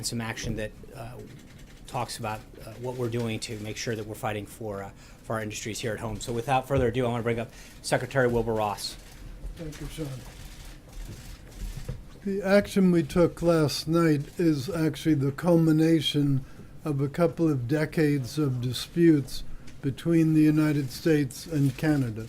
some action that talks about what we're doing to make sure that we're fighting for our industries here at home. So without further ado, I want to bring up Secretary Wilbur Ross. Thank you, Sean. The action we took last night is actually the culmination of a couple of decades of disputes between the United States and Canada.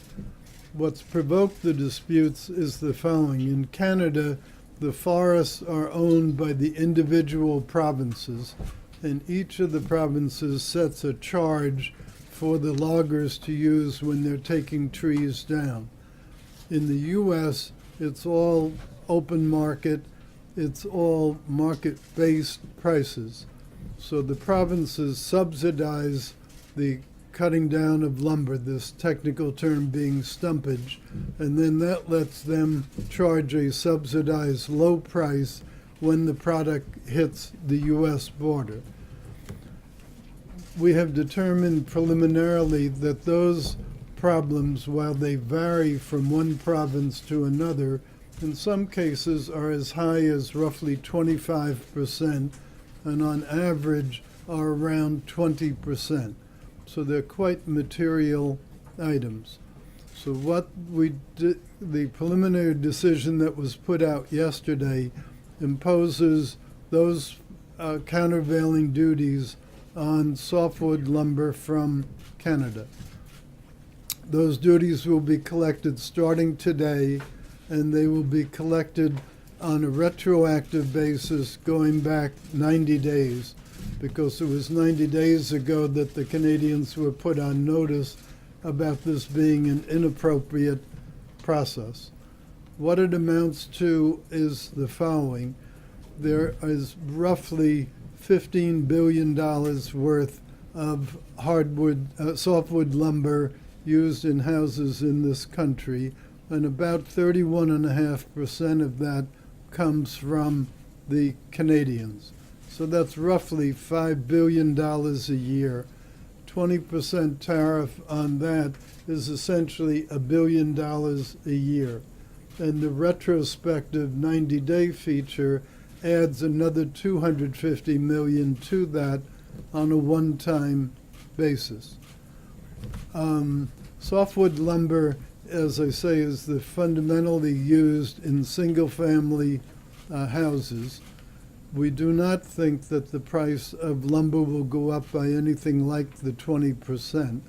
What's provoked the disputes is the following. In Canada, the forests are owned by the individual provinces, and each of the provinces sets a charge for the loggers to use when they're taking trees down. In the U.S., it's all open market, it's all market-based prices. So the provinces subsidize the cutting down of lumber, this technical term being stumpage, and then that lets them charge a subsidized low price when the product hits the U.S. border. We have determined preliminarily that those problems, while they vary from one province to another, in some cases are as high as roughly 25%, and on average are around 20%. So they're quite material items. So what we did, the preliminary decision that was put out yesterday imposes those countervailing duties on softwood lumber from Canada. Those duties will be collected starting today, and they will be collected on a retroactive basis going back 90 days, because it was 90 days ago that the Canadians were put on notice about this being an inappropriate process. What it amounts to is the following. There is roughly $15 billion worth of softwood lumber used in houses in this country, and about 31.5% of that comes from the Canadians. So that's roughly $5 billion a year. 20% tariff on that is essentially $1 billion a year. And the retrospective 90-day feature adds another $250 million to that on a one-time basis. Softwood lumber, as I say, is fundamentally used in single-family houses. We do not think that the price of lumber will go up by anything like the 20%,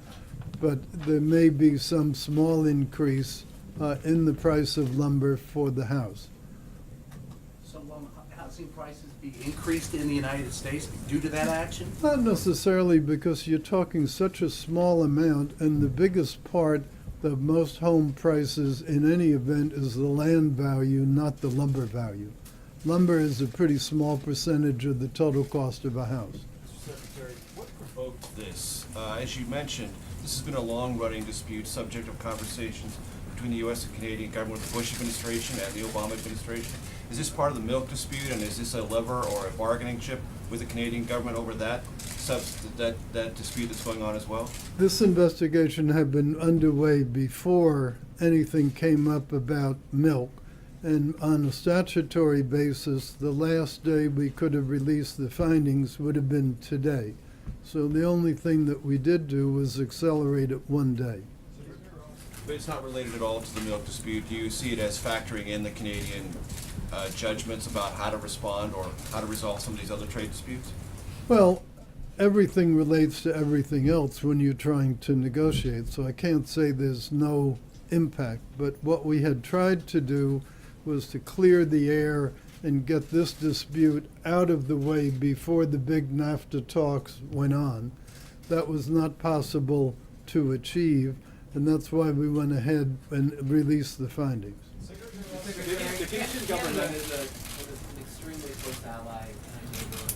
but there may be some small increase in the price of lumber for the house. So will housing prices be increased in the United States due to that action? Not necessarily, because you're talking such a small amount, and the biggest part of most home prices in any event is the land value, not the lumber value. Lumber is a pretty small percentage of the total cost of a house. Mr. Secretary, what provoked this? As you mentioned, this has been a long-running dispute, subject of conversations between the U.S. and Canadian government, the Bush administration and the Obama administration. Is this part of the milk dispute, and is this a lever or a bargaining chip with the Canadian government over that dispute that's going on as well? This investigation had been underway before anything came up about milk. And on a statutory basis, the last day we could have released the findings would have been today. So the only thing that we did do was accelerate it one day. But it's not related at all to the milk dispute. Do you see it as factoring in the Canadian judgments about how to respond or how to resolve some of these other trade disputes? Well, everything relates to everything else when you're trying to negotiate, so I can't say there's no impact. But what we had tried to do was to clear the air and get this dispute out of the way before the big NAFTA talks went on. That was not possible to achieve, and that's why we went ahead and released the findings. The Canadian government is an extremely close ally and neighbor.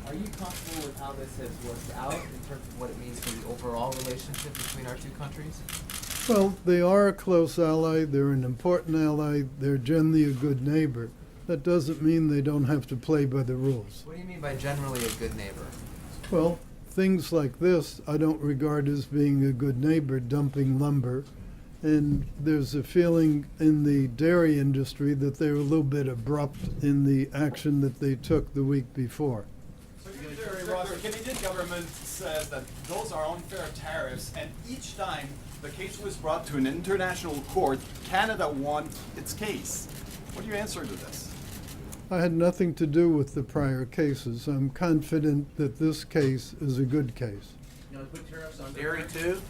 Are you comfortable with how this has worked out in terms of what it means for the overall relationship between our two countries? Well, they are a close ally, they're an important ally, they're generally a good neighbor. That doesn't mean they don't have to play by the rules. What do you mean by generally a good neighbor? Well, things like this I don't regard as being a good neighbor, dumping lumber. And there's a feeling in the dairy industry that they were a little bit abrupt in the action that they took the week before. The Canadian government says that those are unfair tariffs, and each time the case was brought to an international court, Canada won its case. What do you answer to this? I had nothing to do with the prior cases. I'm confident that this case is a good case. You know, put tariffs on dairy too?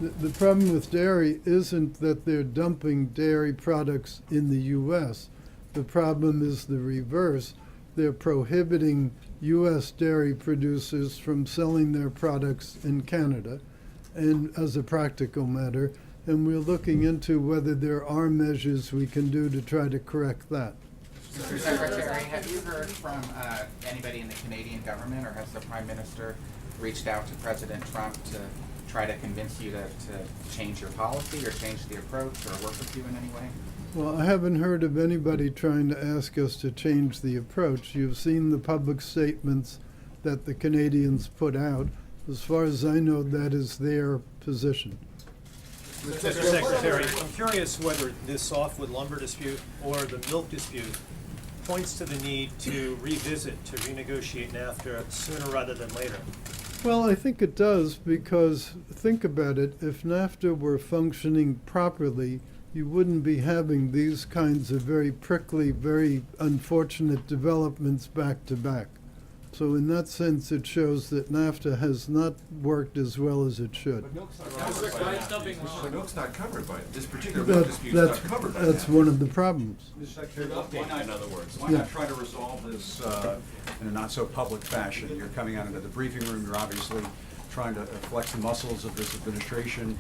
The problem with dairy isn't that they're dumping dairy products in the U.S. The problem is the reverse. They're prohibiting U.S. dairy producers from selling their products in Canada, and as a practical matter, and we're looking into whether there are measures we can do to try to correct that. Mr. Secretary, have you heard from anybody in the Canadian government, or has the Prime Minister reached out to President Trump to try to convince you to change your policy or change the approach or work with you in any way? Well, I haven't heard of anybody trying to ask us to change the approach. You've seen the public statements that the Canadians put out. As far as I know, that is their position. Mr. Secretary, I'm curious whether this softwood lumber dispute or the milk dispute points to the need to revisit, to renegotiate NAFTA sooner rather than later. Well, I think it does, because think about it, if NAFTA were functioning properly, you wouldn't be having these kinds of very prickly, very unfortunate developments back to back. So in that sense, it shows that NAFTA has not worked as well as it should. But milk's not covered by that. But milk's not covered by it. This particular milk dispute's not covered by that. That's one of the problems. Mr. Secretary, why not, in other words. why not try to resolve this in a not-so-public fashion? You're coming out into the briefing room, you're obviously trying to flex the muscles of this administration.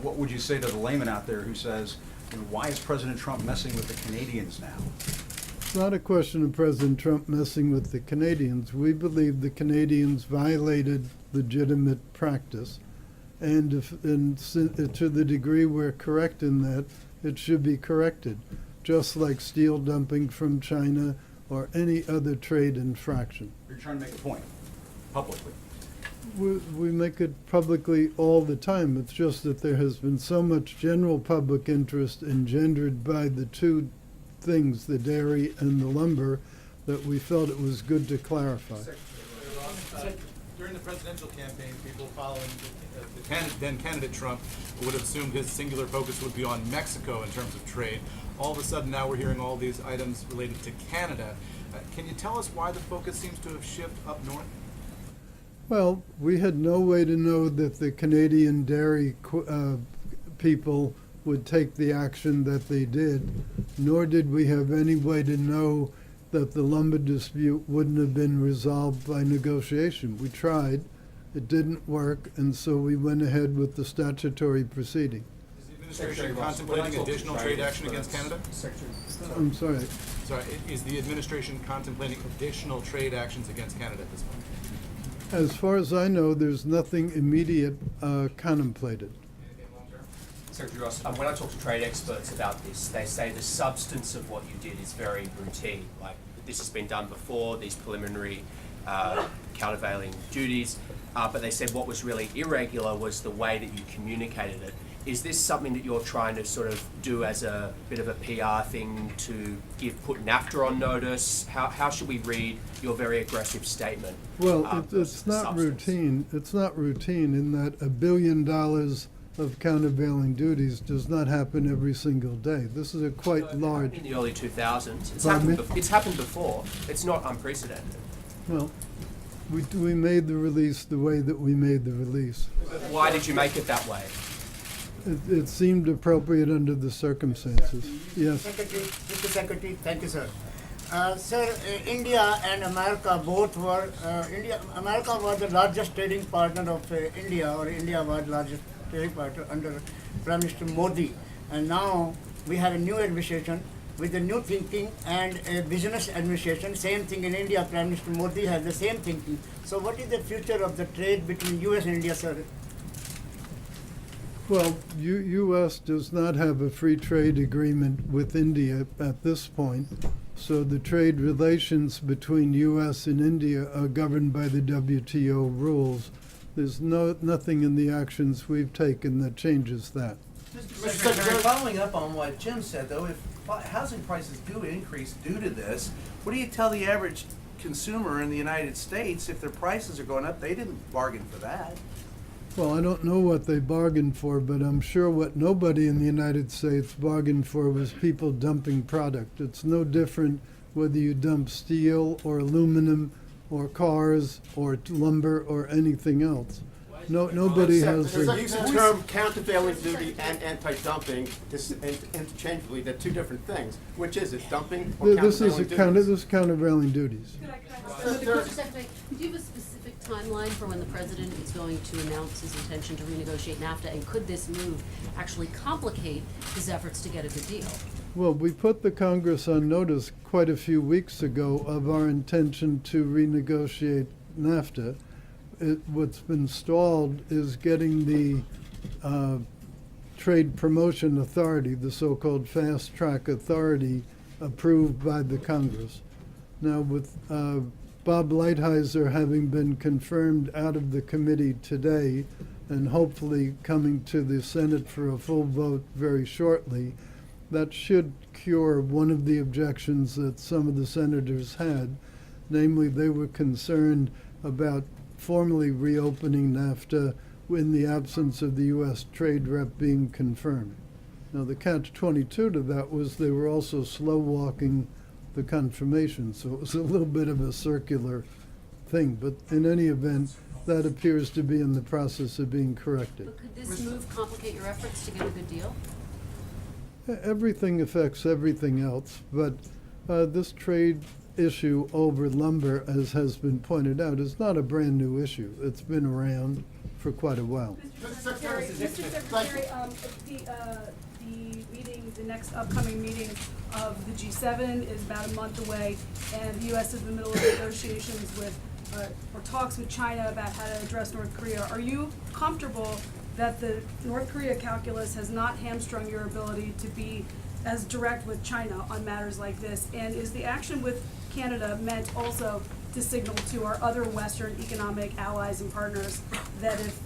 What would you say to the layman out there who says, you know, why is President Trump messing with the Canadians now? It's not a question of President Trump messing with the Canadians. We believe the Canadians violated legitimate practice, and to the degree we're correct in that, it should be corrected, just like steel dumping from China or any other trade infraction. You're trying to make a point, publicly. We make it publicly all the time. It's just that there has been so much general public interest engendered by the two things, the dairy and the lumber, that we felt it was good to clarify. During the presidential campaign, people following then candidate Trump would have assumed his singular focus would be on Mexico in terms of trade. All of a sudden now we're hearing all these items related to Canada. Can you tell us why the focus seems to have shifted up north? Well, we had no way to know that the Canadian dairy people would take the action that they did, nor did we have any way to know that the lumber dispute wouldn't have been resolved by negotiation. We tried, it didn't work, and so we went ahead with the statutory proceeding. Is the administration contemplating additional trade action against Canada? I'm sorry. Sorry, is the administration contemplating additional trade actions against Canada at this point? As far as I know, there's nothing immediate contemplated. Secretary Ross, when I talk to trade experts about this, they say the substance of what you did is very routine. Like, this has been done before, these preliminary countervailing duties, but they said what was really irregular was the way that you communicated it. Is this something that you're trying to sort of do as a bit of a PR thing to put NAFTA on notice? How should we read your very aggressive statement? Well, it's not routine. It's not routine in that $1 billion of countervailing duties does not happen every single day. This is a quite large. In the early 2000s, it's happened before. It's not unprecedented. Well, we made the release the way that we made the release. Why did you make it that way? It seemed appropriate under the circumstances. Yes. Mr. Secretary, thank you, sir. Sir, India and America both were, America was the largest trading partner of India, or India was the largest trading partner under Prime Minister Modi. And now we have a new administration with a new thinking and a business administration. Same thing in India, Prime Minister Modi has the same thinking. So what is the future of the trade between US and India, sir? Well, U.S. does not have a free trade agreement with India at this point, so the trade relations between U.S. and India are governed by the WTO rules. There's nothing in the actions we've taken that changes that. Mr. Secretary, following up on what Jim said, though, if housing prices do increase due to this, what do you tell the average consumer in the United States if their prices are going up? They didn't bargain for that. Well, I don't know what they bargained for, but I'm sure what nobody in the United States bargained for was people dumping product. It's no different whether you dump steel or aluminum or cars or lumber or anything else. Nobody has. Use the term countervailing duty and anti-dumping interchangeably. They're two different things. Which is it, dumping or This is countervailing countervailing duties. Mr. Secretary, do you have a specific timeline for when the president is going to announce his intention to renegotiate NAFTA, and could this move actually complicate his efforts to get a good deal? Well, we put the Congress on notice quite a few weeks ago of our intention to renegotiate NAFTA. What's been stalled is getting the Trade Promotion Authority, the so-called Fast Track Authority, approved by the Congress. Now, with Bob Lighthizer having been confirmed out of the committee today and hopefully coming to the Senate for a full vote very shortly, that should cure one of the objections that some of the senators had. Namely, they were concerned about formally reopening NAFTA in the absence of the U.S. trade rep being confirmed. Now, the catch-22 to that was they were also slow-walking the confirmation, so it was a little bit of a circular thing. But in any event, that appears to be in the process of being corrected. But could this move complicate your efforts to get a good deal? Everything affects everything else, but this trade issue over lumber, as has been pointed out, is not a brand new issue. It's been around for quite a while. Mr. Secretary, the meeting, the next upcoming meeting of the G7 is about a month away, and the U.S. is in the middle of negotiations with, or talks with China about how to address North Korea. Are you comfortable that the North Korea calculus has not hamstrung your ability to be as direct with China on matters like this? And is the action with Canada meant also to signal to our other Western economic allies and partners that if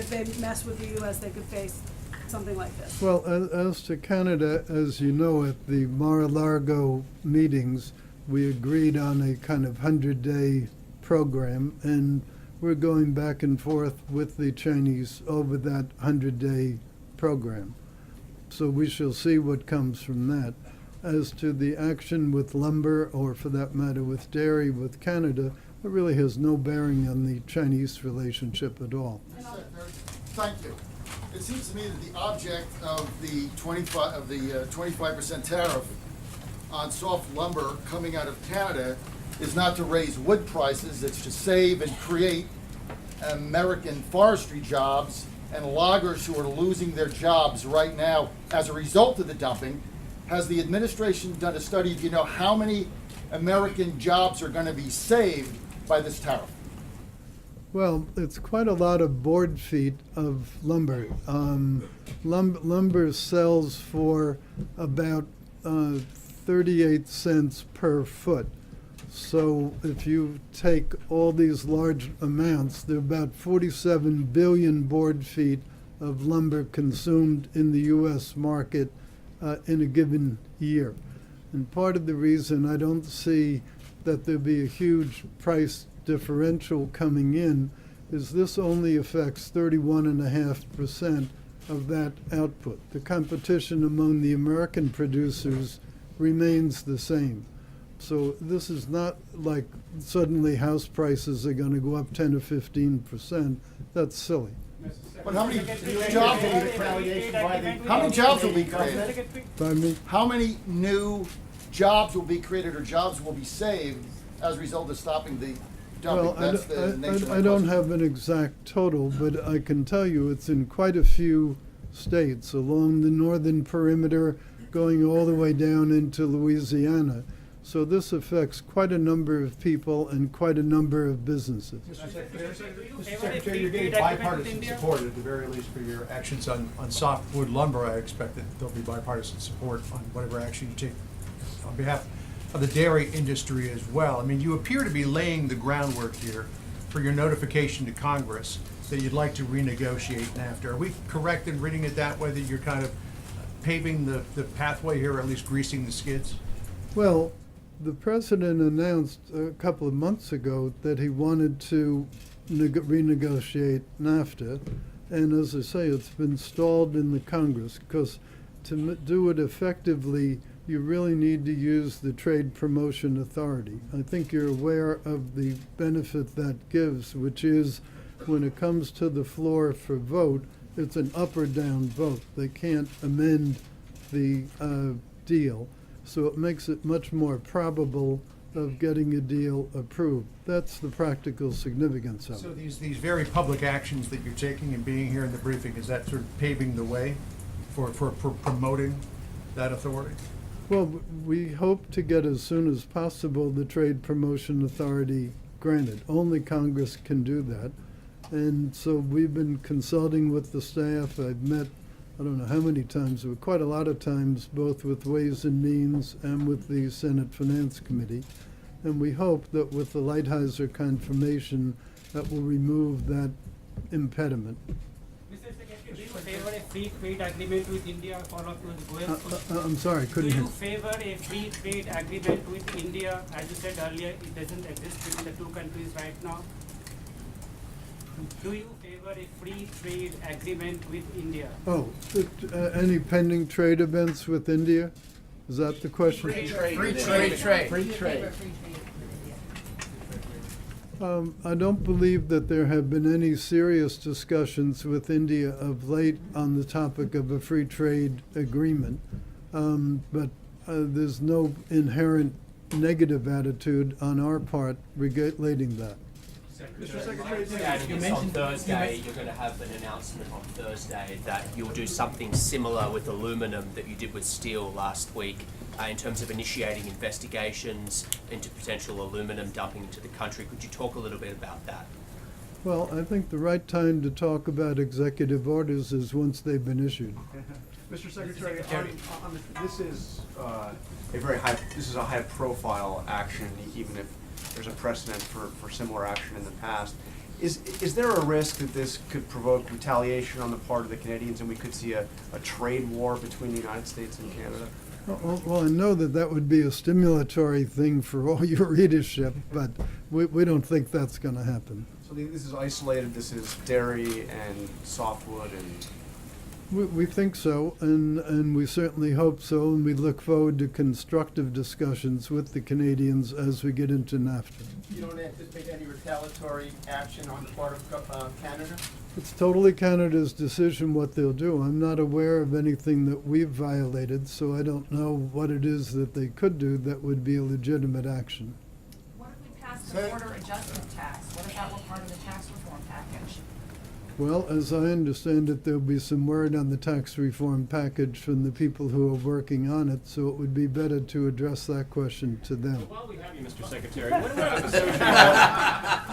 they mess with the U.S., they could face something like this? Well, as to Canada, as you know, at the Mar-a-Lago meetings, we agreed on a kind of 100-day program, and we're going back and forth with the Chinese over that 100-day program. So we shall see what comes from that. As to the action with lumber, or for that matter with dairy with Canada, it really has no bearing on the Chinese relationship at all. Thank you. It seems to me that the object of the 25% tariff on soft lumber coming out of Canada is not to raise wood prices, it's to save and create American forestry jobs and loggers who are losing their jobs right now as a result of the dumping. Has the administration done a study? Do you know how many American jobs are going to be saved by this tariff? Well, it's quite a lot of board feet of lumber. Lumber sells for about 38 cents per foot. So if you take all these large amounts, there are about 47 billion board feet of lumber consumed in the U.S. market in a given year. And part of the reason I don't see that there'll be a huge price differential coming in is this only affects 31.5% of that output. The competition among the American producers remains the same. So this is not like suddenly house prices are going to go up 10 or 15%. That's silly. But how many jobs will be created? How many jobs will be created? Pardon me? How many new jobs will be created or jobs will be saved as a result of stopping the dumping? Well, That's the nature of my I don't question. have an exact total, but I can tell you it's in quite a few states along the northern perimeter, going all the way down into Louisiana. So this affects quite a number of people and quite a number of businesses. Mr. Secretary, you're getting bipartisan support at the very least for your actions on softwood lumber. I expect that there'll be bipartisan support on whatever action you take on behalf of the dairy industry as well. I mean, you appear to be laying the groundwork here for your notification to Congress that you'd like to renegotiate NAFTA. Are we correct in reading it that way, that you're kind of paving the pathway here, or at least greasing the skids? Well, the president announced a couple of months ago that he wanted to renegotiate NAFTA. And as I say, it's been stalled in the Congress because to do it effectively, you really need to use the Trade Promotion Authority. I think you're aware of the benefit that gives, which is when it comes to the floor for vote, it's an up or down vote. They can't amend the deal. So it makes it much more probable of getting a deal approved. That's the practical significance of So it. these very public actions that you're taking and being here in the briefing, is that sort of paving the way for promoting that authority? Well, we hope to get as soon as possible the Trade Promotion Authority granted. Only Congress can do that. And so we've been consulting with the staff. I've met, I don't know how many times, but quite a lot of times, both with Ways and Means and with the Senate Finance Committee. And we hope that with the Lighthizer confirmation, that will remove that impediment. Mr. Secretary, do you favor a free trade agreement with India? Follow-up to Goel's I'm sorry, couldn't Do hear. you favor a free trade agreement with India? As you said earlier, it doesn't exist between the two countries right now. Do you favor a free trade agreement with India? Oh, any pending trade events with India? Is that the question? Free trade. I don't believe that there have been any serious discussions with India of late on the topic of a free trade agreement. But there's no inherent negative attitude on our part relating that. Mr. Secretary, on Thursday, you're going to have an announcement on Thursday that you'll do something similar with aluminum that you did with steel last week in terms of initiating investigations into potential aluminum dumping into the country. Could you talk a little bit about that? Well, I think the right time to talk about executive orders is once they've been issued. Mr. Secretary, this is a high-profile action, even if there's a precedent for similar action in the past. Is there a risk that this could provoke retaliation on the part of the Canadians, and we could see a trade war between the United States and Canada? Well, I know that would be a stimulatory thing for all your readership, but we don't think that's going to happen. So this is isolated. This is dairy and softwood and. We think so, and we certainly hope so, and we look forward to constructive discussions with the Canadians as we get into NAFTA. You don't anticipate any retaliatory action on the part of Canada? It's totally Canada's decision what they'll do. I'm not aware of anything that we've violated, so I don't know what it is that they could do that would be a legitimate action. What if we pass the border adjustment tax? What if that were part of the tax reform package? Well, as I understand it, there'll be some word on the tax reform package from the people who are working on it, so it would be better to address that question to them. While we have you, Mr. Secretary, what about this notion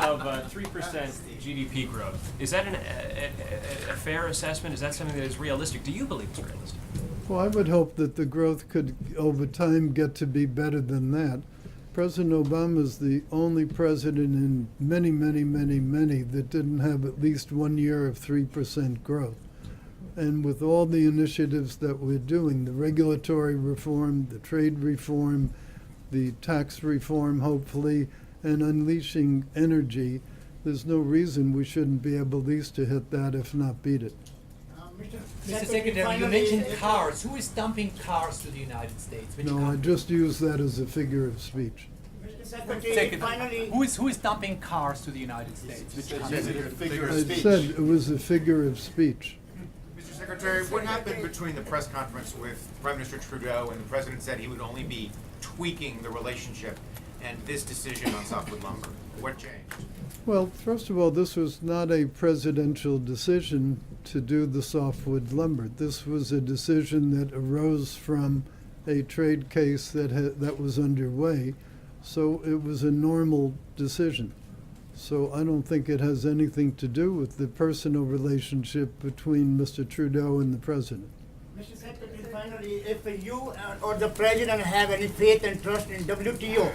of 3% GDP growth? Is that a fair assessment? Is that something that is realistic? Do you believe it's realistic? Well, I would hope that the growth could, over time, get to be better than that. President Obama is the only president in many that didn't have at least 1 year of 3% growth. And with all the initiatives that we're doing, the regulatory reform, the trade reform, the tax reform, hopefully, and unleashing energy, there's no reason we shouldn't be able at least to hit that, if not beat it. Mr. Secretary, you mentioned cars. Who is dumping cars to the United States? Which No, I just use that as a figure of speech. Finally, who is dumping cars to the United States? Which country? I said it was a figure of speech. Mr. Secretary, what happened between the press conference with Prime Minister Trudeau and the President said he would only be tweaking the relationship and this decision on softwood lumber? What changed? Well, first of all, this was not a presidential decision to do the softwood lumber. This was a decision that arose from a trade case that was underway. So it was a normal decision. So I don't think it has anything to do with the personal relationship between Mr. Trudeau and the president. Mr. Secretary, finally, if you or the president have any faith and trust in WTO?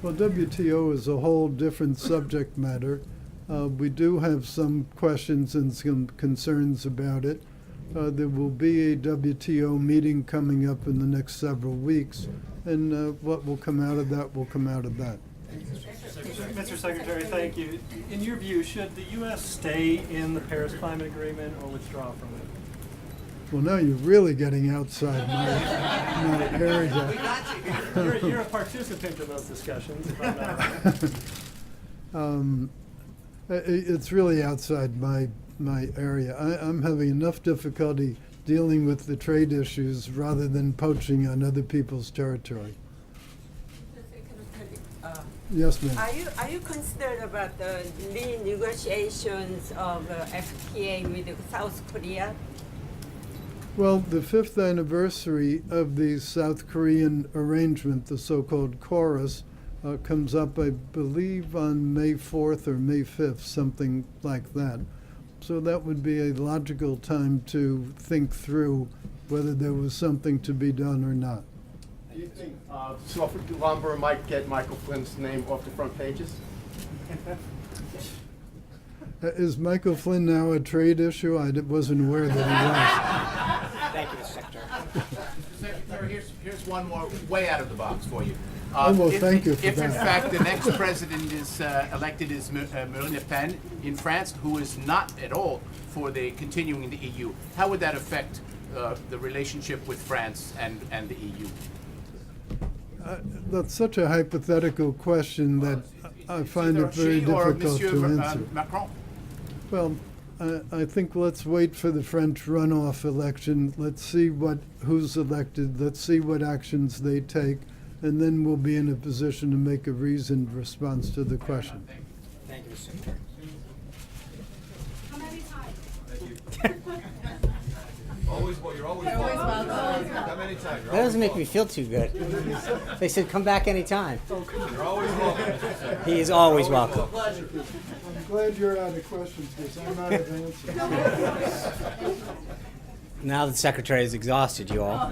Well, WTO is a whole different subject matter. We do have some questions and some concerns about it. There will be a WTO meeting coming up in the next several weeks, and what will come out of that will come out of that. Mr. Secretary, thank you. In your view, should the U.S. stay in the Paris Climate Agreement or withdraw from it? Well, now you're really getting outside my area. You're a participant in those discussions, if I'm not right. It's really outside my area. I'm having enough difficulty dealing with the trade issues rather than poaching on other people's territory. Yes, ma'am. Are you concerned about the renegotiations of FTA with South Korea? Well, the 5th anniversary of the South Korean arrangement, the so-called Chorus, comes up, I believe, on May 4th or May 5th, something like that. So that would be a logical time to think through whether there was something to be done or not. Do you think softwood lumber might get Michael Flynn's name off the front pages? Is Michael Flynn now a trade issue? I wasn't aware that he was. Thank you, Mr. Secretary. Secretary, here's one more way out of the box for you. Well, thank you for If in that. fact the next president is elected as Marine Le Pen in France, who is not at all for the continuing in the EU, how would that affect the relationship with France and the EU? That's such a hypothetical question that I find it very difficult to answer. Macron? Well, I think let's wait for the French runoff election. Let's see who's elected. Let's see what actions they take, and then we'll be in a position to make a reasoned response to the question. Thank you, Mr. Secretary. How many times? You're always welcome. Come anytime. That doesn't make me feel too good. They said come back anytime. You're always welcome. He is always welcome. I'm glad you're out of questions because I'm out of answers. Now the secretary is exhausted, you all.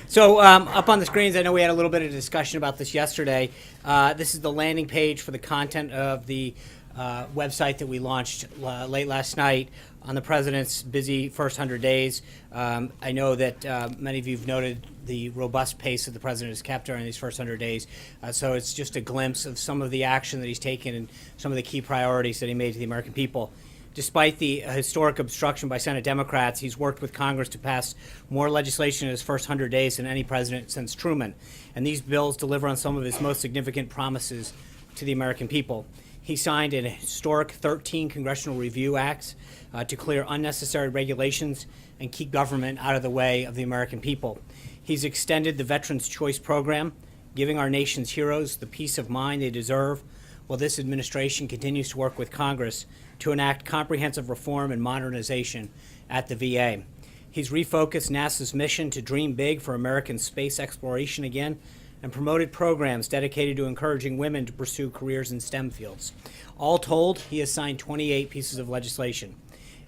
So up on the screens, I know we had a little bit of discussion about this yesterday. This is the landing page for the content of the website that we launched late last night on the president's busy first 100 days. I know that many of you have noted the robust pace that the president has kept during these first 100 days. So it's just a glimpse of some of the action that he's taken and some of the key priorities that he made to the American people. Despite the historic obstruction by Senate Democrats, he's worked with Congress to pass more legislation in his first 100 days than any president since Truman. And these bills deliver on some of his most significant promises to the American people. He signed an historic 13 congressional review acts to clear unnecessary regulations and keep government out of the way of the American people. He's extended the Veterans Choice Program, giving our nation's heroes the peace of mind they deserve, while this administration continues to work with Congress to enact comprehensive reform and modernization at the VA. He's refocused NASA's mission to dream big for American space exploration again, and promoted programs dedicated to encouraging women to pursue careers in STEM fields. All told, he has signed 28 pieces of legislation.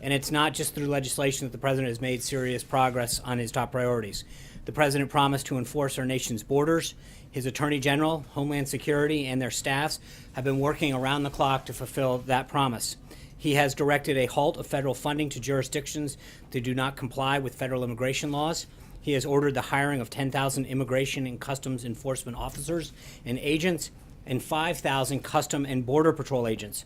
And it's not just through legislation that the president has made serious progress on his top priorities. The president promised to enforce our nation's borders. His Attorney General, Homeland Security, and their staffs have been working around the clock to fulfill that promise. He has directed a halt of federal funding to jurisdictions that do not comply with federal immigration laws. He has ordered the hiring of 10,000 immigration and customs enforcement officers and agents and 5,000 Custom and Border Patrol agents.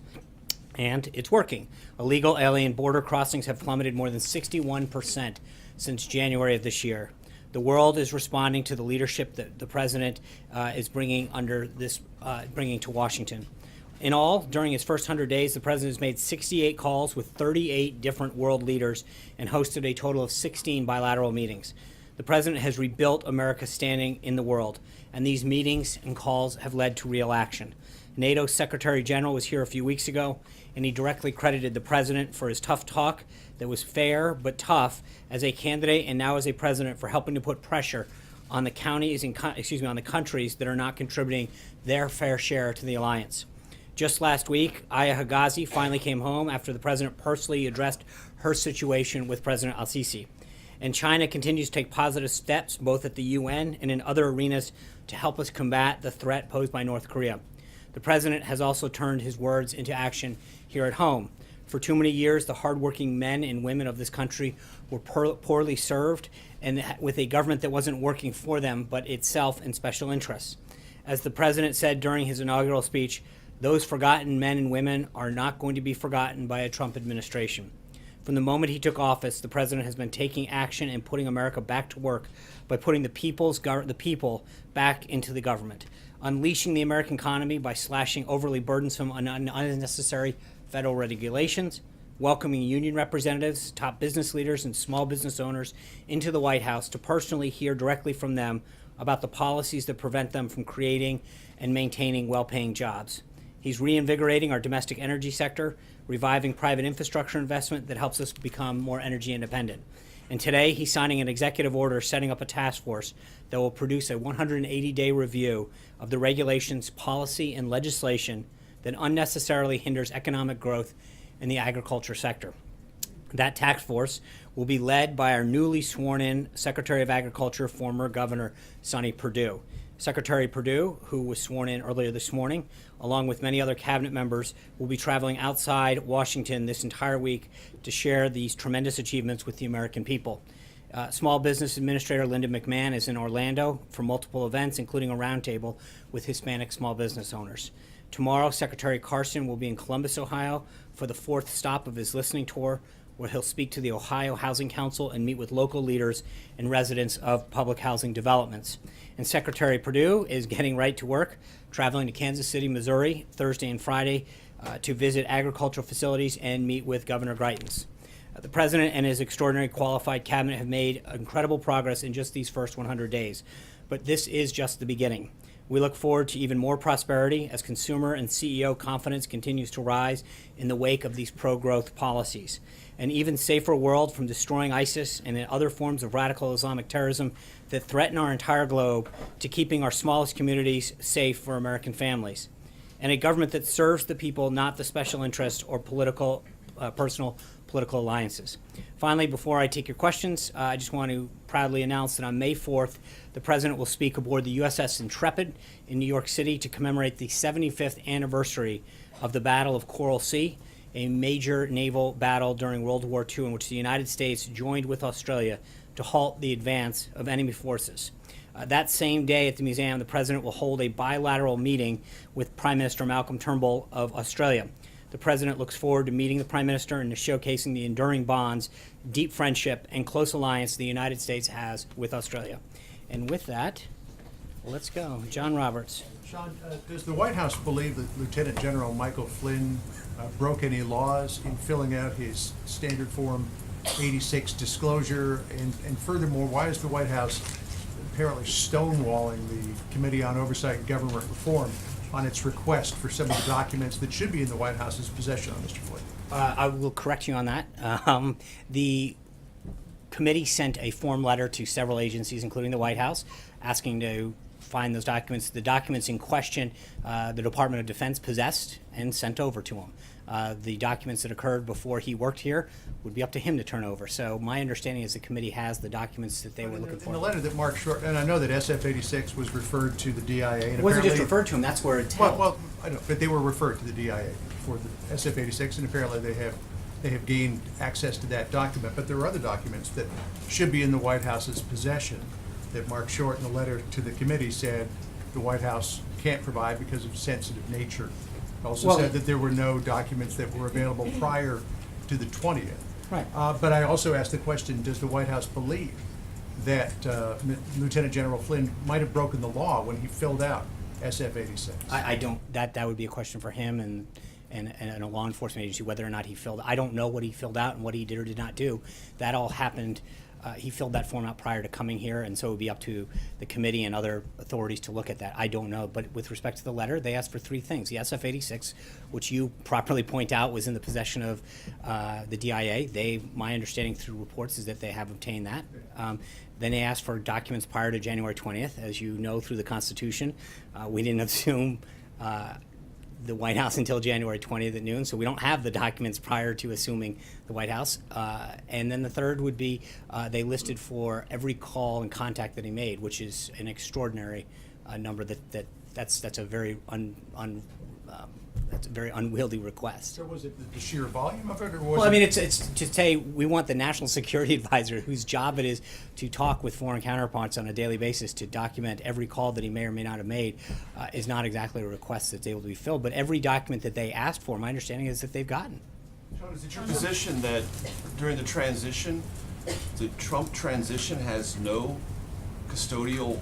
And it's working. Illegal alien border crossings have plummeted more than 61% since January of this year. The world is responding to the leadership that the president is bringing to Washington. In all, during his first 100 days, the president has made 68 calls with 38 different world leaders and hosted a total of 16 bilateral meetings. The president has rebuilt America's standing in the world, and these meetings and calls have led to real action. NATO's Secretary General was here a few weeks ago, and he directly credited the president for his tough talk that was fair but tough as a candidate and now as a president for helping to put pressure on the counties and on the countries that are not contributing their fair share to the alliance. Just last week, Aya Higazi finally came home after the president personally addressed her situation with President al-Sisi. And China continues to take positive steps both at the UN and in other arenas to help us combat the threat posed by North Korea. The president has also turned his words into action here at home. For too many years, the hardworking men and women of this country were poorly served and with a government that wasn't working for them, but itself in special interests. As the president said during his inaugural speech, those forgotten men and women are not going to be forgotten by a Trump administration. From the moment he took office, the president has been taking action and putting America back to work by putting the people back into the government, unleashing the American economy by slashing overly burdensome and unnecessary federal regulations, welcoming union representatives, top business leaders, and small business owners into the White House to personally hear directly from them about the policies that prevent them from creating and maintaining well-paying jobs. He's reinvigorating our domestic energy sector, reviving private infrastructure investment that helps us become more energy independent. And today, he's signing an executive order setting up a task force that will produce a 180-day review of the regulations, policy, and legislation that unnecessarily hinders economic growth in the agriculture sector. That task force will be led by our newly sworn-in Secretary of Agriculture, former Governor Sonny Perdue. Secretary Perdue, who was sworn in earlier this morning, along with many other cabinet members, will be traveling outside Washington this entire week to share these tremendous achievements with the American people. Small Business Administrator Linda McMahon is in Orlando for multiple events, including a roundtable with Hispanic small business owners. Tomorrow, Secretary Carson will be in Columbus, Ohio, for the 4th stop of his listening tour, where he'll speak to the Ohio Housing Council and meet with local leaders and residents of public housing developments. And Secretary Perdue is getting right to work, traveling to Kansas City, Missouri, Thursday and Friday to visit agricultural facilities and meet with Governor Greitens. The President and his extraordinary qualified cabinet have made incredible progress in just these first 100 days, but this is just the beginning. We look forward to even more prosperity as consumer and CEO confidence continues to rise in the wake of these pro-growth policies. An even safer world from destroying ISIS and other forms of radical Islamic terrorism that threaten our entire globe to keeping our smallest communities safe for American families. And a government that serves the people, not the special interest or personal political alliances. Finally, before I take your questions, I just want to proudly announce that on May 4th, the President will speak aboard the USS Intrepid in New York City to commemorate the 75th anniversary of the Battle of Coral Sea, a major naval battle during World War II in which the United States joined with Australia to halt the advance of enemy forces. That same day at the museum, the President will hold a bilateral meeting with Prime Minister Malcolm Turnbull of Australia. The President looks forward to meeting the Prime Minister and to showcasing the enduring bonds, deep friendship, and close alliance the United States has with Australia. And with that, let's go. John Roberts. Sean, does the White House believe that Lieutenant General Michael Flynn broke any laws in filling out his standard Form 86 disclosure? And furthermore, why is the White House apparently stonewalling the Committee on Oversight and Government Reform on its request for some of the documents that should be in the White House's possession on Mr. Flynn? I will correct you on that. The committee sent a form letter to several agencies, including the White House, asking to find those documents. The documents in question, the Department of Defense possessed and sent over to him. The documents that occurred before he worked here would be up to him to turn over. So my understanding is the committee has the documents that they were looking for. In the letter that Mark Short, and I know that SF-86 was referred to the DIA. And it wasn't just referred to him, that's where it's held. Well, I know, but they were referred to the DIA for the SF-86, and apparently they have gained access to that document. But there are other documents that should be in the White House's possession that Mark Short, in the letter to the committee, said the White House can't provide because of sensitive nature. Also said that there were no documents that were available prior to the 20th. Right. But I also asked the question, does the White House believe that Lieutenant General Flynn might have broken the law when he filled out SF-86? I don't. That would be a question for him and a law enforcement agency, whether or not he filled. I don't know what he filled out and what he did or did not do. That all happened. He filled that form out prior to coming here, and so it would be up to the committee and other authorities to look at that. I don't know, but with respect to the letter, they asked for three things. The SF-86, which you properly point out was in the possession of the DIA. My understanding through reports is that they have obtained that. Then they asked for documents prior to January 20th. As you know, through the Constitution, we didn't assume the White House until January 20th at noon, so we don't have the documents prior to assuming the White House. And then the third would be they listed for every call and contact that he made, which is an extraordinary number that that's a very that's a very unwieldy request. So was it the sheer volume of it, or was Well, it? I mean, it's to say we want the national security advisor, whose job it is to talk with foreign counterparts on a daily basis to document every call that he may or may not have made, is not exactly a request that's able to be filled. But every document that they asked for, my understanding is that they've gotten. Sean, is it your position that during the transition, the Trump transition has no custodial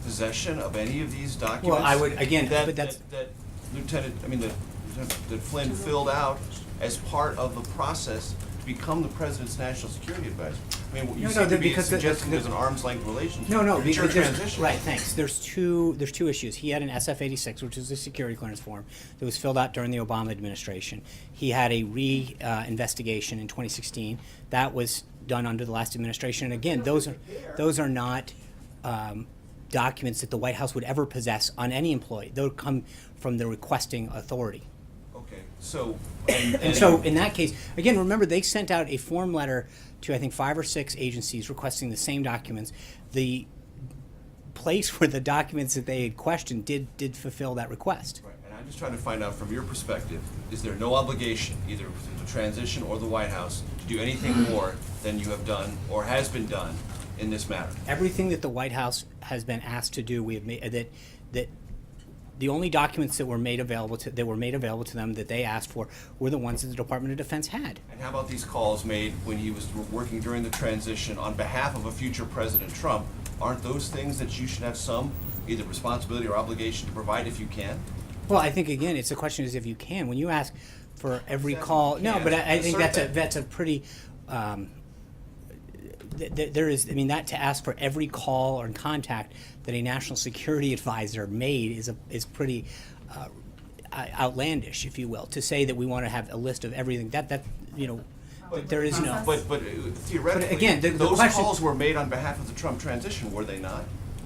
possession of any of these documents? Well, I would, again, that, but that's- that that Flynn filled out as part of the process to become the president's national security advisor. I mean, you No, seem no, to be because suggesting there's an arm's length relationship. No, It's your because transition. right. Thanks. There's two issues. He had an SF-86, which is a security clearance form that was filled out during the Obama administration. He had a investigation in 2016 that was done under the last administration. And again, those are not documents that the White House would ever possess on any employee. They would come from the requesting authority. Okay, so And so in that case, again, remember they sent out a form letter to I think 5 or 6 agencies requesting the same documents. The place where the documents that they had questioned did fulfill that request. Right, and I'm just trying to find out from your perspective, is there no obligation, either through the transition or the White House, to do anything more than you have done or has been done in this matter? Everything that the White House has been asked to do, we have made that the only documents that were made available to them that they asked for were the ones that the Department of Defense had. And how about these calls made when he was working during the transition on behalf of a future President Trump? Aren't those things that you should have some either responsibility or obligation to provide if you can? Well, I think again, it's a question is if you can. When you ask for every call, no, but I think that's a pretty. There is, I mean, that to ask for every call or contact that a national security advisor made is pretty outlandish, if you will. To say that we want to have a list of everything that there is no. But theoretically, But again, the those question- calls were made on behalf of the Trump transition, were they not?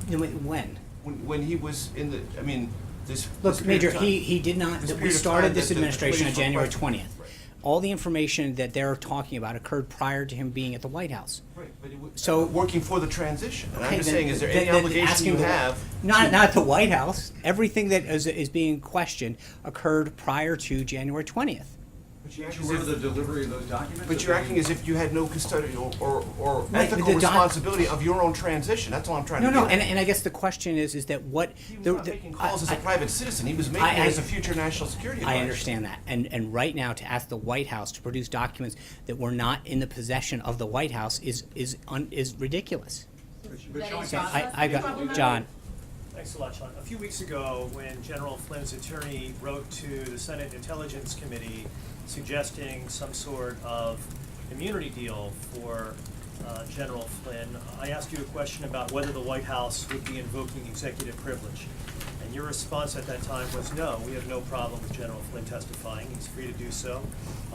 When? When he was in the, I mean, this. Look, this period Major, of time- he did not. this We period of started time this that the administration on committees were January questioned. 20th. All the information that they're talking about occurred prior to him being at the White House. Right, but it was So working for the transition. And I'm Okay, just then- saying, is there then- any then obligation asking you the- have? Not at the White House. Everything that is being questioned occurred prior to January 20th. But you're You acting were as the if- delivery of those documents? But you're acting as if you had no custodial or Right, ethical but the responsibility of your own transition. That's all I'm trying No, to no, get at. and I guess the question is that what He was not making calls as a private citizen. He was making I- it as a future national security advisor. I understand that, and right now to ask the White House to produce documents that were not in the possession of the White House is ridiculous. So I got John. Thanks a lot, Sean. A few weeks ago, when General Flynn's attorney wrote to the Senate Intelligence Committee suggesting some sort of immunity deal for General Flynn, I asked you a question about whether the White House would be invoking executive privilege. And your response at that time was no, we have no problem with General Flynn testifying. He's free to do so.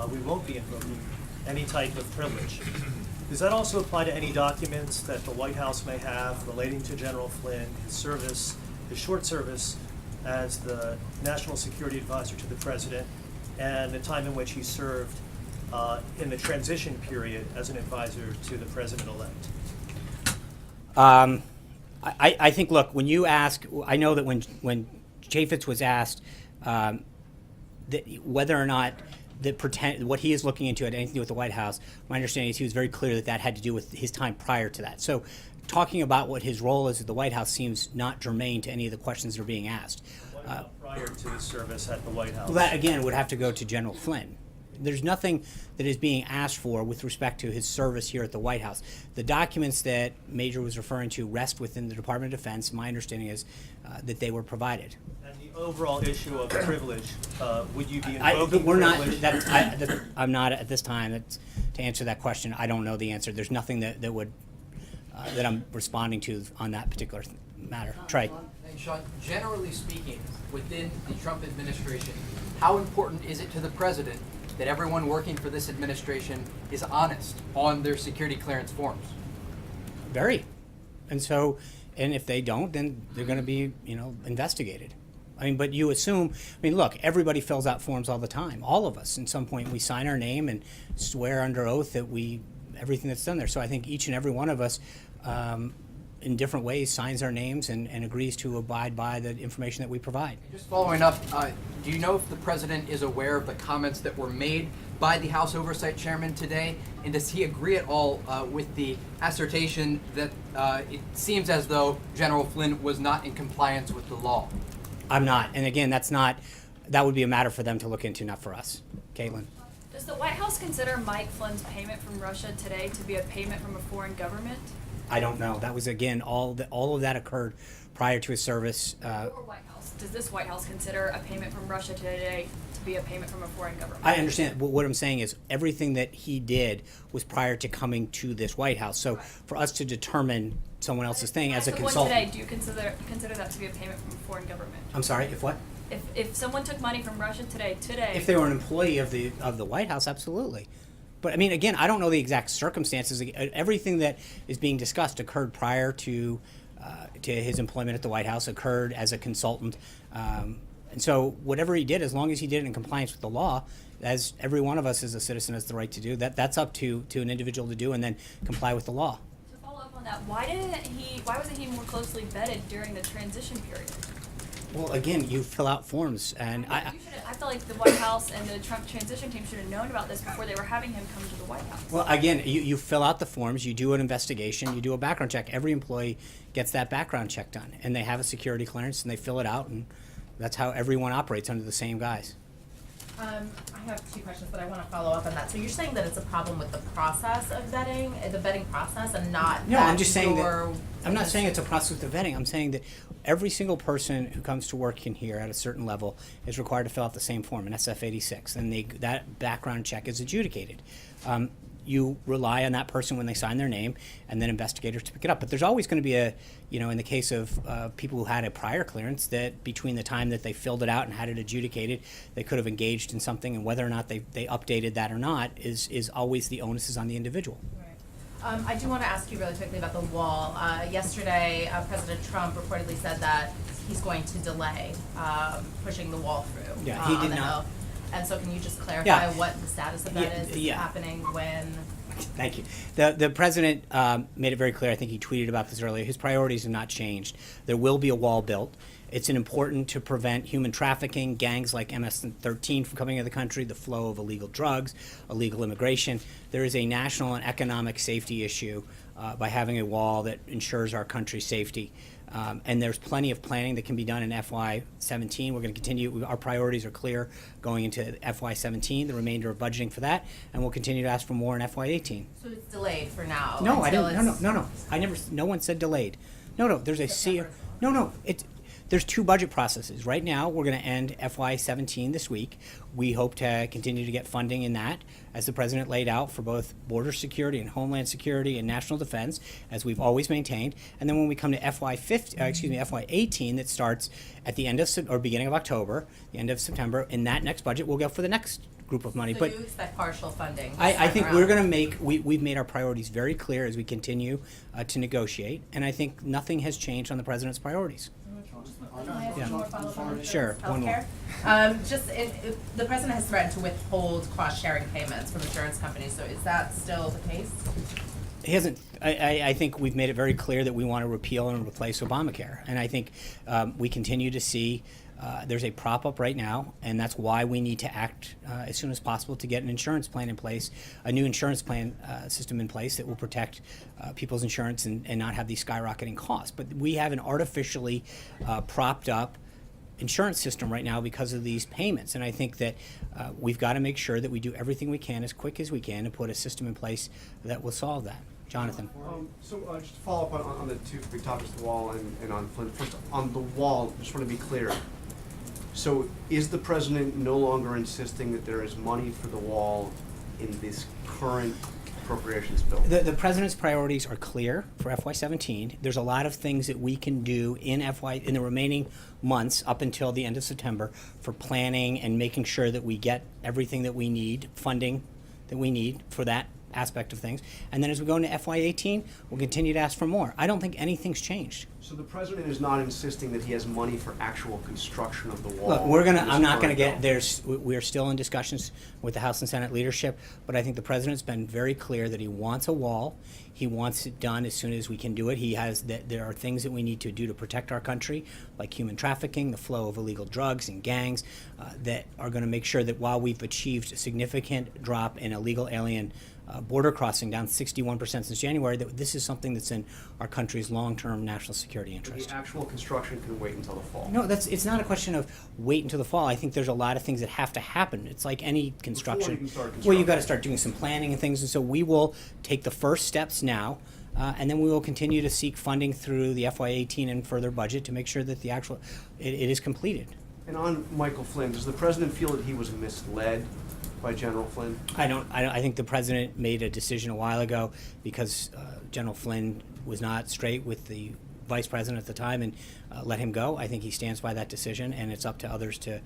We won't be invoking any type of privilege. Does that also apply to any documents that the White House may have relating to General Flynn, his service, his short service as the National Security Advisor to the President, and the time in which he served in the transition period as an advisor to the President-elect? I think, look, when you ask, I know that when Chaffetz was asked that whether or not what he is looking into had anything to do with the White House, my understanding is he was very clear that had to do with his time prior to that. So talking about what his role is at the White House seems not germane to any of the questions that are being asked. What about prior to his service at the White House? Well, that, again, would have to go to General Flynn. There's nothing that is being asked for with respect to his service here at the White House. The documents that Major was referring to rest within the Department of Defense. My understanding is that they were provided. And the overall issue of privilege, would you be invoking We're not. privilege? I'm not at this time to answer that question. I don't know the answer. There's nothing that would that I'm responding to on that particular matter. Trey. Hey, Sean, generally speaking, within the Trump administration, how important is it to the president that everyone working for this administration is honest on their security clearance forms? Very. And if they don't, then they're going to be, investigated. I mean, but you assume, look, everybody fills out forms all the time. All of us, at some point, we sign our name and swear under oath that everything that's done there. So I think each and every one of us, in different ways, signs our names and agrees to abide by the information that we provide. Just following up, do you know if the president is aware of the comments that were made by the House Oversight Chairman today? And does he agree at all with the assertion that it seems as though General Flynn was not in compliance with the law? I'm not. And again, that would be a matter for them to look into, not for us. Caitlin? Does the White House consider Mike Flynn's payment from Russia today to be a payment from a foreign government? I don't know. That was, again, all of that occurred prior to his service. Or White House? Does this White House consider a payment from Russia today to be a payment from a foreign government? I understand. But what I'm saying is everything that he did was prior to coming to this White House. So for us to determine someone else's thing as a consultant. Today, do you consider that to be a payment from a foreign government? I'm sorry, if what? If someone took money from Russia today. If they were an employee of the White House, absolutely. But I mean, again, I don't know the exact circumstances. Everything that is being discussed occurred prior to his employment at the White House, occurred as a consultant. And so whatever he did, as long as he did it in compliance with the law, as every one of us as a citizen has the right to do, that's up to an individual to do and then comply with the law. To follow up on that, why wasn't he more closely vetted during the transition period? Well, again, you fill out forms, and I feel like the White House and the Trump transition team should have known about this before they were having him come to the White House. Well, again, you fill out the forms, you do an investigation, you do a background check. Every employee gets that background check done, and they have a security clearance, and they fill it out, and that's how everyone operates under the same guise. I have two questions, but I want to follow up on that. So you're saying that it's a problem with the process of vetting, the vetting process, and not No, that I'm just saying your- that, I'm not saying it's a process of vetting. I'm saying that every single person who comes to work in here at a certain level is required to fill out the same form, an SF-86, and that background check is adjudicated. You rely on that person when they sign their name, and then investigators to pick it up. But there's always going to be in the case of people who had a prior clearance, that between the time that they filled it out and had it adjudicated, they could have engaged in something, and whether or not they updated that or not is always the onus is on the individual. I do want to ask you really quickly about the wall. Yesterday, President Trump reportedly said that he's going to delay pushing the wall through. Yeah, he did on the not. Hill. And so can you just clarify Yeah. what the status of that is? Is it happening when? Thank you. The president made it very clear, I think he tweeted about this earlier, his priorities have not changed. There will be a wall built. It's important to prevent human trafficking, gangs like MS-13 from coming into the country, the flow of illegal drugs, illegal immigration. There is a national and economic safety issue by having a wall that ensures our country's safety. And there's plenty of planning that can be done in FY17. We're going to continue. Our priorities are clear going into FY17, the remainder of budgeting for that, and we'll continue to ask for more in FY18. So it's delayed for now. No, I until didn't. it's- No. I never. No one said delayed. No. There's a No. There's two budget processes. Right now, we're going to end FY17 this week. We hope to continue to get funding in that, as the president laid out, for both border security and homeland security and national defense, as we've always maintained. And then when we come to FY18, that starts at the end of or beginning of October, the end of September, in that next budget, we'll go for the next group of money. So But you expect partial funding? this I time think around? we're going to we've made our priorities very clear as we continue to negotiate, and I think nothing has changed on the president's priorities. Can I ask Yeah. one more follow-up on Sure, one more. healthcare? The president has threatened to withhold cost-sharing payments from insurance companies, so is that still the case? He hasn't. I think we've made it very clear that we want to repeal and replace Obamacare, and I think we continue to see there's a prop up right now, and that's why we need to act as soon as possible to get an insurance plan in place, a new insurance plan system in place that will protect people's insurance and not have these skyrocketing costs. But we have an artificially propped up insurance system right now because of these payments, and I think that we've got to make sure that we do everything we can as quick as we can to put a system in place that will solve that. Jonathan. So just to follow up on the two big topics, the wall and on Flynn. First, on the wall, just want to be clear. So is the president no longer insisting that there is money for the wall in this current appropriations bill? The president's priorities are clear for FY17. There's a lot of things that we can do in the remaining months up until the end of September for planning and making sure that we get everything that we need, funding that we need for that aspect of things. And then as we go into FY18, we'll continue to ask for more. I don't think anything's changed. So the president is not insisting that he has money for actual construction of the wall? Look, in this I'm not gonna current get, bill? we are still in discussions with the House and Senate leadership, but I think the president's been very clear that he wants a wall. He wants it done as soon as we can do it. He has, that there are things that we need to do to protect our country, like human trafficking, the flow of illegal drugs and gangs, that are gonna make sure that while we've achieved a significant drop in illegal alien border crossing, down 61% since January, that this is something that's in our country's long-term national security interest. The actual construction can wait until the fall? No, it's not a question of wait until the fall. I think there's a lot of things that have to happen. It's like any construction. you can start Well, you've construction. got to start doing some planning and things, and so we will take the first steps now, and then we will continue to seek funding through the FY18 and further budget to make sure that the actual, it is completed. And on Michael Flynn, does the president feel that he was misled by General Flynn? I think the president made a decision a while ago because General Flynn was not straight with the vice president at the time and let him go. I think he stands by that decision, and it's up to others to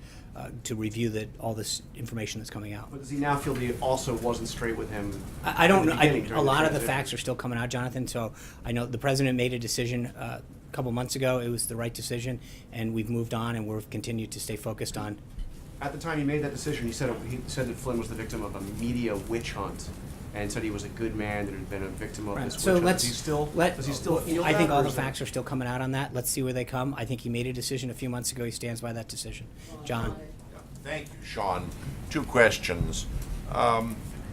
review all this information that's coming out. But does he now feel that he also wasn't straight with him? I don't know. during A lot of the transition? facts are still coming out, Jonathan. So I know the president made a decision a couple months ago. It was the right decision, and we've moved on, and we've continued to stay focused on. At the time he made that decision, he said that Flynn was the victim of a media witch hunt, and said he was a good man that had been a victim of this So witch hunt. let's Does he still feel I think that, all or the is that- facts are still coming out on that. Let's see where they come. I think he made a decision a few months ago. He stands by that decision. John. Thank you, Sean. Two questions.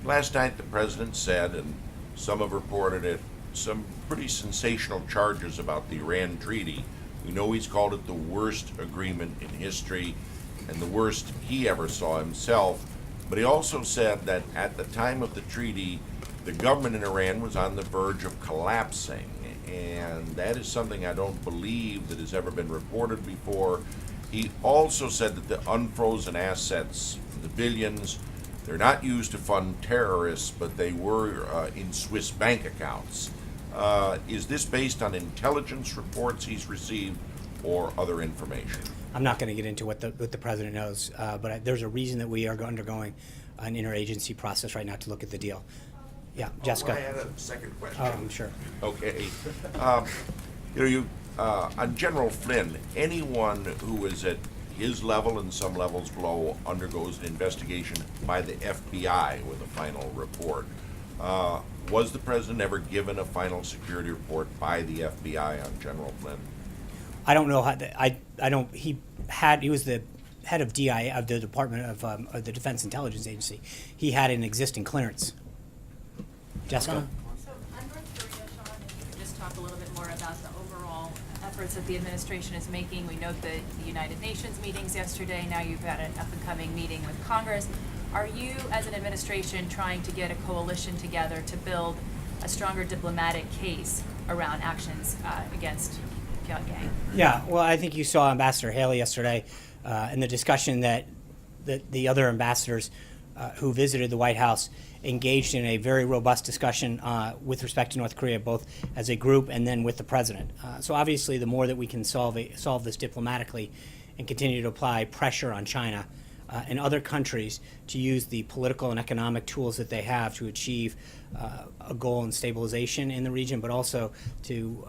Last night, the president said, and some have reported it, some pretty sensational charges about the Iran treaty. We know he's called it the worst agreement in history and the worst he ever saw himself. But he also said that at the time of the treaty, the government in Iran was on the verge of collapsing. And that is something I don't believe that has ever been reported before. He also said that the unfrozen assets, the billions, they're not used to fund terrorists, but they were in Swiss bank accounts. Is this based on intelligence reports he's received or other information? I'm not going to get into what the president knows, but there's a reason that we are undergoing an interagency process right now to look at the deal. Yeah, Jessica. I had a second question. Oh, I'm sure. Okay. On General Flynn, anyone who is at his level and some levels below undergoes an investigation by the FBI with a final report. Was the president ever given a final security report by the FBI on General Flynn? I don't know how. He was the head of DIA of the Department of the Defense Intelligence Agency. He had an existing clearance. Jessica. So on North Korea, Sean, if you could just talk a little bit more about the overall efforts that the administration is making. We note the United Nations meetings yesterday. Now you've got an up-and-coming meeting with Congress. Are you, as an administration, trying to get a coalition together to build a stronger diplomatic case around actions against Pyongyang? Yeah, well, I think you saw Ambassador Haley yesterday in the discussion that the other ambassadors who visited the White House engaged in a very robust discussion with respect to North Korea, both as a group and then with the president. So obviously, the more that we can solve this diplomatically and continue to apply pressure on China and other countries to use the political and economic tools that they have to achieve a goal in stabilization in the region, but also to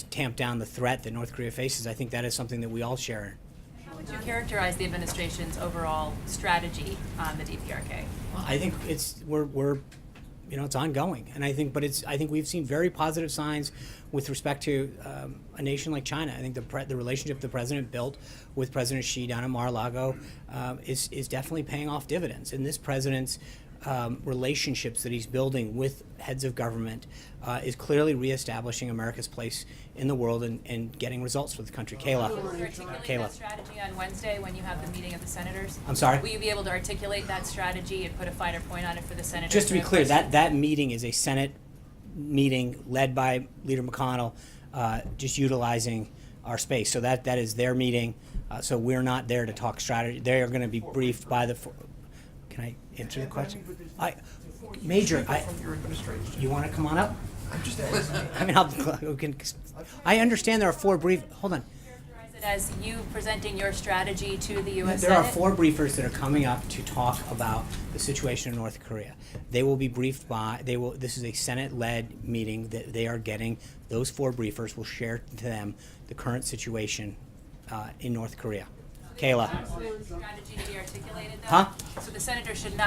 tamp down the threat that North Korea faces, I think that is something that we all share. How would you characterize the administration's overall strategy on the DPRK? I think it's ongoing, and I think we've seen very positive signs with respect to a nation like China. I think the relationship the president built with President Xi down in Mar-a-Lago is definitely paying off dividends. And this president's relationships that he's building with heads of government is clearly reestablishing America's place in the world and getting results for the country. Kayla. Will you articulate that strategy on Wednesday when you have the meeting of the senators? I'm sorry? Will you be able to articulate that strategy and put a finer point on it for the senators? Just to be who have clear, questions? that meeting is a Senate meeting led by Leader McConnell, just utilizing our space. So that is their meeting. So we're not there to talk strategy. They are going to be briefed by the. Can I answer the question? Major, you want to come on up? I'm just asking. I mean, I understand there are four brief. Hold on. as you presenting your strategy to the U.S. There are Senate? 4 briefers that are coming up to talk about the situation in North Korea. They will be briefed by, this is a Senate-led meeting that they are getting. Those 4 briefers will share to them the current situation in North Korea. Kayla. Strategy to be articulated, though? Huh? So the senator should not